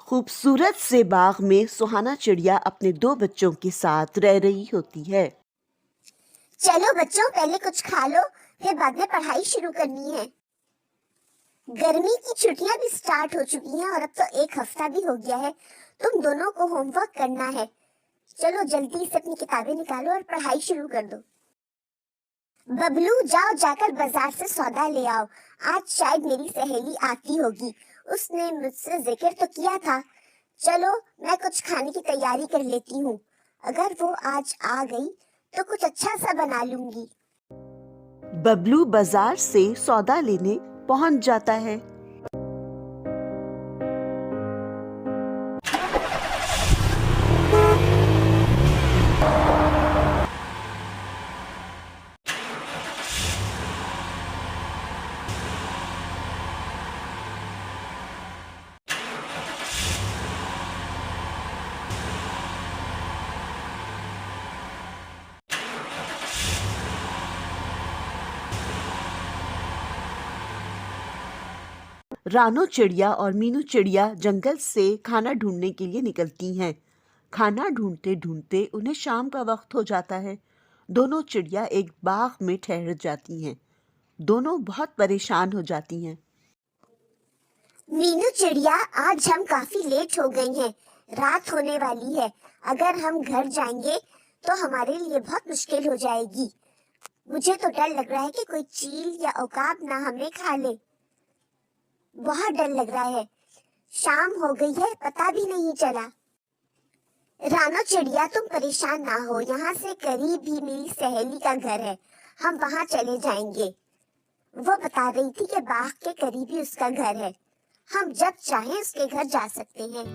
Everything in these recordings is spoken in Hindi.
खूबसूरत से बाग में सुहाना चिड़िया अपने दो बच्चों के साथ रह रही होती है। चलो बच्चों, पहले कुछ खा लो, फिर बाद में पढ़ाई शुरू करनी है। गर्मी की छुट्टियां भी स्टार्ट हो चुकी हैं और अब तो एक हफ्ता भी हो गया है। तुम दोनों को होमवर्क करना है। चलो जल्दी से अपनी किताबें निकालो और पढ़ाई शुरू कर दो। बबलू, जाओ जाकर बाजार से सौदा ले आओ। आज शायद मेरी सहेली आती होगी, उसने मुझसे जिक्र तो किया था। चलो मैं कुछ खाने की तैयारी कर लेती हूँ। अगर वो आज आ गई तो कुछ अच्छा सा बना लूंगी। बबलू बाजार से सौदा लेने पहुंच जाता है। रानो चिड़िया और मीनू चिड़िया जंगल से खाना ढूंढने के लिए निकलती हैं। खाना ढूंढते ढूंढते उन्हें शाम का वक्त हो जाता है। दोनों चिड़िया एक बाग में ठहर जाती हैं। दोनों बहुत परेशान हो जाती हैं। मीनू चिड़िया, आज हम काफी लेट हो गई हैं। रात होने वाली है। अगर हम घर जाएंगे तो हमारे लिए बहुत मुश्किल हो जाएगी। मुझे तो डर लग रहा है कि कोई चील या औकाब ना हमें खा ले। बहुत डर लग रहा है। शाम हो गई है, पता भी नहीं चला। रानो चिड़िया, तुम परेशान ना हो, यहाँ से करीब ही मेरी सहेली का घर है। हम वहाँ चले जाएंगे। वो बता रही थी कि बाग के करीब ही उसका घर है। हम जब चाहें उसके घर जा सकते हैं।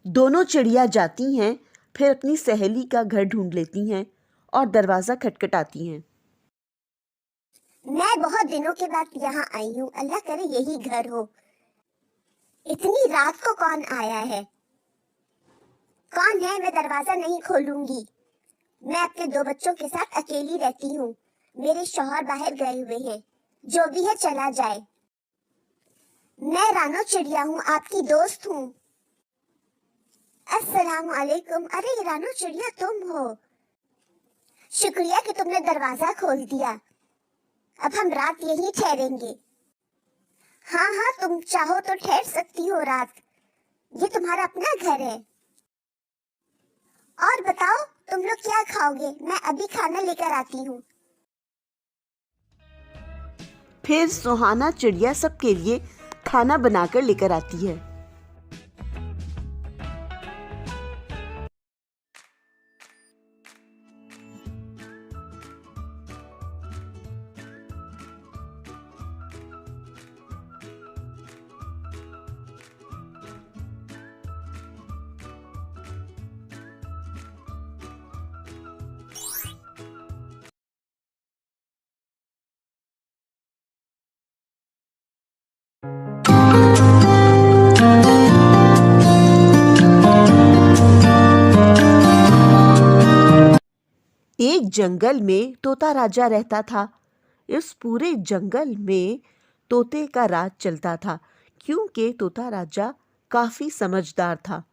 दोनों चिड़िया जाती हैं, फिर अपनी सहेली का घर ढूंढ लेती हैं और दरवाजा खटखटाती हैं। मैं बहुत दिनों के बाद यहाँ आई हूँ, अल्लाह करे यही घर हो। इतनी रात को कौन आया है? कौन है? मैं दरवाजा नहीं खोलूंगी। मैं अपने दो बच्चों के साथ अकेली रहती हूँ। मेरे शौहर बाहर गए हुए हैं। जो भी है चला जाए। मैं रानो चिड़िया हूँ, आपकी दोस्त हूँ। अस्सलाम वालेकुम। अरे रानो चिड़िया, तुम हो? शुक्रिया कि तुमने दरवाजा खोल दिया। अब हम रात यहीं ठहरेंगे। हाँ हाँ, तुम चाहो तो ठहर सकती हो रात। ये तुम्हारा अपना घर है। और बताओ, तुम लोग क्या खाओगे? मैं अभी खाना लेकर आती हूँ। फिर सुहाना चिड़िया सबके लिए खाना बनाकर लेकर आती है। एक जंगल में तोता राजा रहता था। इस पूरे जंगल में तोते का राज चलता था, क्योंकि तोता राजा काफी समझदार था।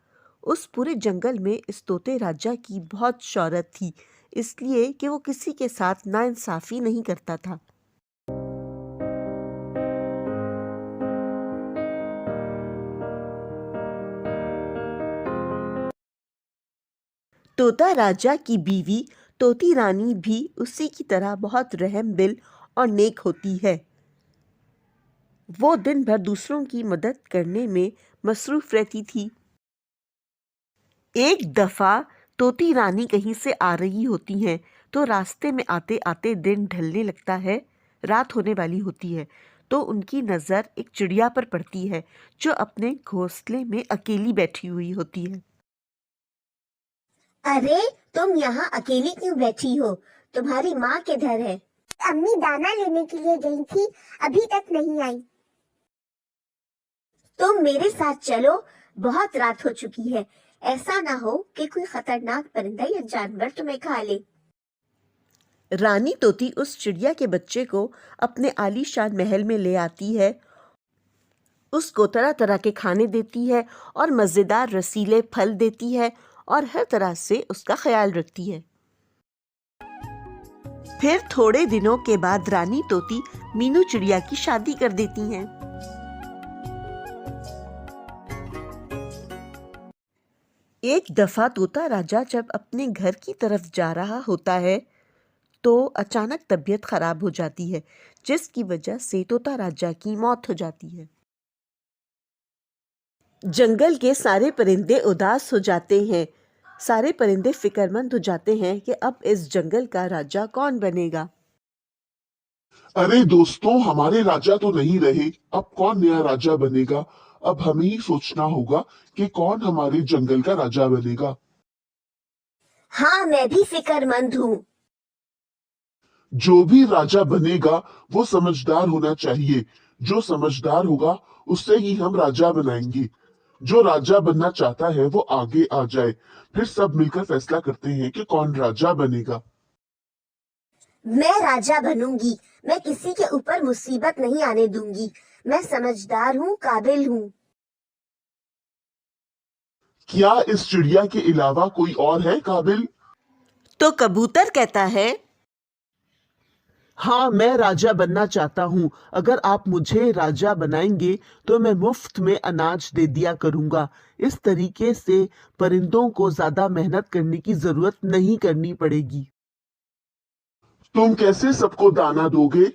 उस पूरे जंगल में इस तोते राजा की बहुत शोहरत थी, इसलिए कि वो किसी के साथ नाइंसाफी नहीं करता था। तोता राजा की बीवी तोती रानी भी उसी की तरह बहुत रहमदिल और नेक होती है। वो दिन भर दूसरों की मदद करने में मसरूफ रहती थी। एक दफा तोती रानी कहीं से आ रही होती हैं, तो रास्ते में आते आते दिन ढलने लगता है, रात होने वाली होती है। तो उनकी नज़र एक चिड़िया पर पड़ती है, जो अपने घोंसले में अकेली बैठी हुई होती है। अरे, तुम यहाँ अकेली क्यों बैठी हो? तुम्हारी माँ किधर है? अम्मी दाना लेने के लिए गई थी, अभी तक नहीं आई। तुम मेरे साथ चलो, बहुत रात हो चुकी है। ऐसा ना हो कि कोई खतरनाक परिंदा या जानवर तुम्हें खा ले। रानी तोती उस चिड़िया के बच्चे को अपने आलीशान महल में ले आती है, उसको तरह तरह के खाने देती है और मज़ेदार रसीले फल देती है और हर तरह से उसका ख्याल रखती है। फिर थोड़े दिनों के बाद रानी तोती मीनू चिड़िया की शादी कर देती हैं। एक दफा तोता राजा जब अपने घर की तरफ जा रहा होता है तो अचानक तबीयत खराब हो जाती है, जिसकी वजह से तोता राजा की मौत हो जाती है। जंगल के सारे परिंदे उदास हो जाते हैं। सारे परिंदे फिक्रमंद हो जाते हैं कि अब इस जंगल का राजा कौन बनेगा। अरे दोस्तों, हमारे राजा तो नहीं रहे, अब कौन नया राजा बनेगा? अब हमें ही सोचना होगा कि कौन हमारे जंगल का राजा बनेगा। हाँ, मैं भी फिक्रमंद हूँ। जो भी राजा बनेगा वो समझदार होना चाहिए। जो समझदार होगा उससे ही हम राजा बनाएंगे। जो राजा बनना चाहता है वो आगे आ जाए, फिर सब मिलकर फैसला करते हैं कि कौन राजा बनेगा। मैं राजा बनूंगी। मैं किसी के ऊपर मुसीबत नहीं आने दूंगी। मैं समझदार हूँ, काबिल हूँ। क्या इस चिड़िया के अलावा कोई और है काबिल? तो कबूतर कहता है, हाँ, मैं राजा बनना चाहता हूँ। अगर आप मुझे राजा बनाएंगे तो मैं मुफ्त में अनाज दे दिया करूँगा। इस तरीके से परिंदों को ज्यादा मेहनत करने की जरूरत नहीं करनी पड़ेगी। तुम कैसे सबको दाना दोगे?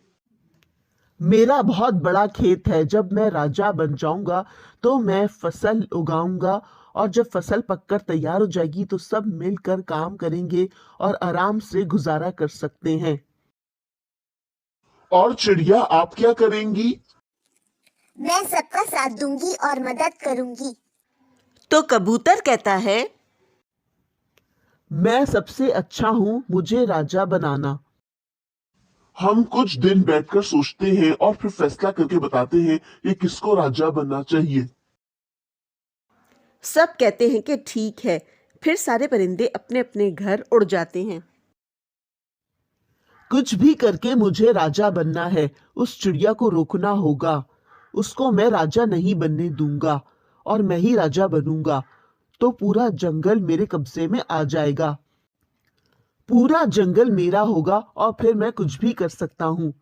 मेरा बहुत बड़ा खेत है। जब मैं राजा बन जाऊंगा तो मैं फसल उगाऊंगा और जब फसल पककर तैयार हो जाएगी तो सब मिलकर काम करेंगे और आराम से गुजारा कर सकते हैं। और चिड़िया, आप क्या करेंगी? मैं सबका साथ दूंगी और मदद करूंगी। तो कबूतर कहता है, मैं सबसे अच्छा हूँ, मुझे राजा बनाना। हम कुछ दिन बैठकर सोचते हैं और फिर फैसला करके बताते हैं कि किसको राजा बनना चाहिए। सब कहते हैं कि ठीक है। फिर सारे परिंदे अपने अपने घर उड़ जाते हैं। कुछ भी करके मुझे राजा बनना है। उस चिड़िया को रोकना होगा। उसको मैं राजा नहीं बनने दूंगा और मैं ही राजा बनूंगा तो पूरा जंगल मेरे कब्जे में आ जाएगा। पूरा जंगल मेरा होगा और फिर मैं कुछ भी कर सकता हूँ।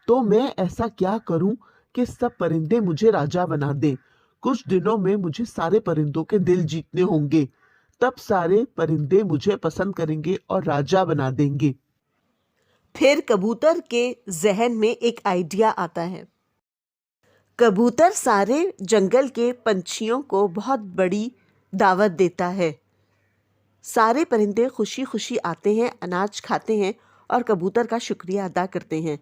तो मैं ऐसा क्या करूँ कि सब परिंदे मुझे राजा बना दें। कुछ दिनों में मुझे सारे परिंदों के दिल जीतने होंगे। तब सारे परिंदे मुझे पसंद करेंगे और राजा बना देंगे। फिर कबूतर के जहन में एक आइडिया आता है। कबूतर सारे जंगल के पंछियों को बहुत बड़ी दावत देता है। सारे परिंदे खुशी खुशी आते हैं, अनाज खाते हैं और कबूतर का शुक्रिया अदा करते हैं।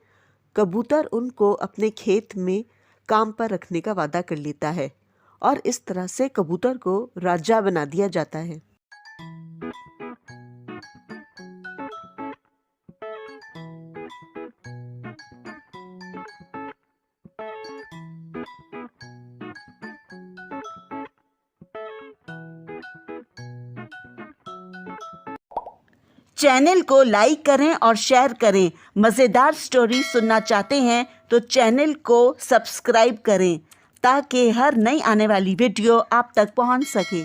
कबूतर उनको अपने खेत में काम पर रखने का वादा कर लेता है और इस तरह से कबूतर को राजा बना दिया जाता है। चैनल को लाइक करें और शेयर करें। मज़ेदार स्टोरी सुनना चाहते हैं तो चैनल को सब्सक्राइब करें ताकि हर नई आने वाली वीडियो आप तक पहुंच सके।